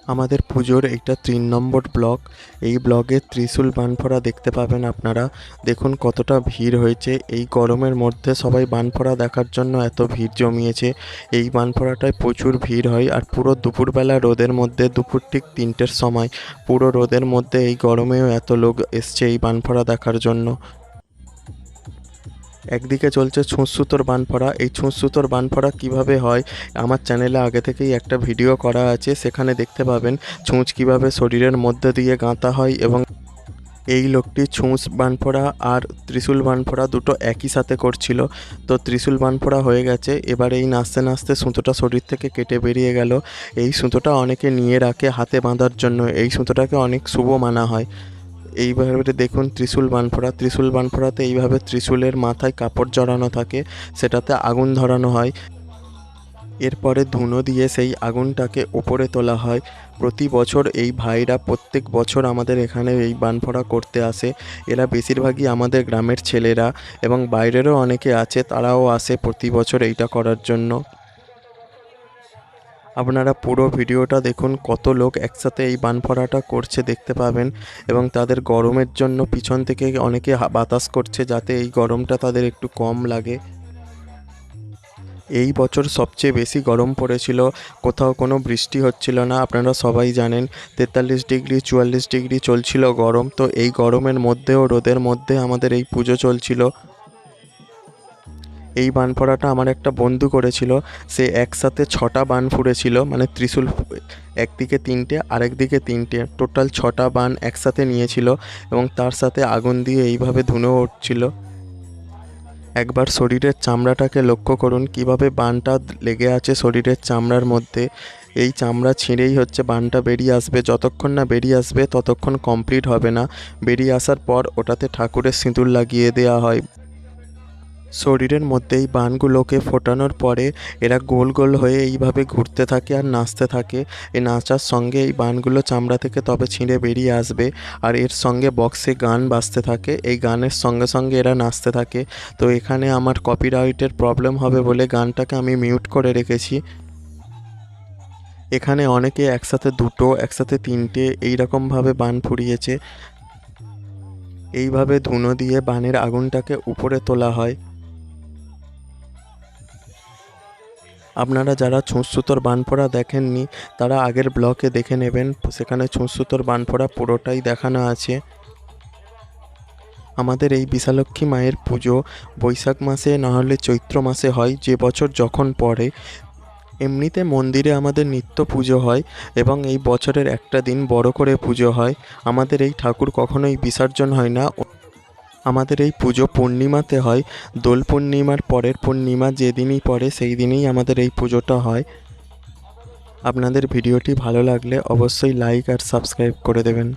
আমাদের পুজোর এইটা 3 নম্বর ব্লক। এই ব্লগে ত্রিশূল বানফোড়া দেখতে পাবেন আপনারা। দেখুন কতটা ভিড় হয়েছে। এই গরমের মধ্যে সবাই বানফোড়া দেখার জন্য এত ভিড় জমিয়েছে। এই বানফোড়াটায় প্রচুর ভিড় হয়, আর পুরো দুপুরবেলা রোদের মধ্যে, দুপুর ঠিক 3টের সময় পুরো রোদের মধ্যে এই গরমেও এত লোক এসছে এই বানফোড়া দেখার জন্য। একদিকে চলছে ছুঁচ-সুতোর বানফোড়া। এই ছুঁচ-সুতোর বানফোড়া কীভাবে হয় আমার চ্যানেলে আগে থেকেই একটা ভিডিও করা আছে, সেখানে দেখতে পাবেন ছুঁচ কীভাবে শরীরের মধ্যে দিয়ে গাঁথা হয়। এবং এই লোকটি ছুঁচ বানফোড়া আর ত্রিশূল বানফোড়া দুটো একই সাথে করছিল। তো ত্রিশূল বানফোড়া হয়ে গেছে, এবার এই নাচতে নাচতে সুতোটা শরীর থেকে কেটে বেরিয়ে গেল। এই সুতোটা অনেকে নিয়ে রাখে হাতে বাঁধার জন্য। এই সুতোটাকে অনেক শুভ মানা হয়। এইভাবে দেখুন ত্রিশূল বানফোড়া। ত্রিশূল বানফোড়াতে এইভাবে ত্রিশূলের মাথায় কাপড় জড়ানো থাকে, সেটাতে আগুন ধরানো হয়। এরপরে ধুনো দিয়ে সেই আগুনটাকে উপরে তোলা হয়। প্রতি বছর এই ভাইরা প্রত্যেক বছর আমাদের এখানে এই বানফোড়া করতে আসে। এরা বেশিরভাগই আমাদের গ্রামের ছেলেরা, এবং বাইরেরও অনেকে আছে, তারাও আসে প্রতি বছর এইটা করার জন্য। আপনারা পুরো ভিডিওটা দেখুন, কত লোক একসাথে এই বানফোড়াটা করছে দেখতে পাবেন। এবং তাদের গরমের জন্য পিছন থেকে অনেকে বাতাস করছে, যাতে এই গরমটা তাদের একটু কম লাগে। এই বছর সবচেয়ে বেশি গরম পড়েছিল, কোথাও কোনো বৃষ্টি হচ্ছিল না। আপনারা সবাই জানেন 43 ডিগ্রি 44 ডিগ্রি চলছিল গরম। তো এই গরমের মধ্যেও, রোদের মধ্যে আমাদের এই পুজো চলছিল। এই বানফোড়াটা আমার একটা বন্ধু করেছিল। সে একসাথে 6টা বান ফুঁড়েছিল, মানে ত্রিশূল একদিকে 3টে আরেক দিকে 3টে, টোটাল 6টা বান একসাথে নিয়েছিল। এবং তার সাথে আগুন দিয়ে এইভাবে ধুনো উঠছিল। একবার শরীরের চামড়াটাকে লক্ষ্য করুন, কিভাবে বানটা লেগে আছে শরীরের চামড়ার মধ্যে। এই চামড়া ছিঁড়েই হচ্ছে বানটা বেরিয়ে আসবে। যতক্ষণ না বেরিয়ে আসবে ততক্ষণ কমপ্লিট হবে না। বেরিয়ে আসার পর ওটাতে ঠাকুরের সিঁদুর লাগিয়ে দেওয়া হয়। শরীরের মধ্যে এই বানগুলোকে ফোটানোর পরে এরা গোল গোল হয়ে এইভাবে ঘুরতে থাকে আর নাচতে থাকে। এই নাচার সঙ্গে এই বানগুলো চামড়া থেকে তবে ছিঁড়ে বেরিয়ে আসবে। আর এর সঙ্গে বক্সে গান বাজতে থাকে, এই গানের সঙ্গে সঙ্গে এরা নাচতে থাকে। তো এখানে আমার কপিরাইটের প্রবলেম হবে বলে গানটাকে আমি মিউট করে রেখেছি। এখানে অনেকে একসাথে 2টো, একসাথে 3টে এইরকমভাবে বান ফুরিয়েছে। এইভাবে ধুনো দিয়ে বানের আগুনটাকে উপরে তোলা হয়। আপনারা যারা ছুঁচ-সুতোর বানফোড়া দেখেননি, তারা আগের ব্লগে দেখে নেবেন, সেখানে ছুঁচ-সুতোর বানফোড়া পুরোটাই দেখানো আছে। আমাদের এই বিশালক্ষী মায়ের পুজো বৈশাখ মাসে না হলে চৈত্র মাসে হয়, যে বছর যখন পড়ে। এমনিতে মন্দিরে আমাদের নিত্য পুজো হয়, এবং এই বছরের একটা দিন বড় করে পুজো হয়। আমাদের এই ঠাকুর কখনোই বিসর্জন হয় না। আমাদের এই পুজো পূর্ণিমাতে হয়। দোল পূর্ণিমার পরের পূর্ণিমা যেদিনই পড়ে সেই দিনেই আমাদের এই পুজোটা হয়। আপনাদের ভিডিওটি ভালো লাগলে অবশ্যই লাইক আর সাবস্ক্রাইব করে দেবেন।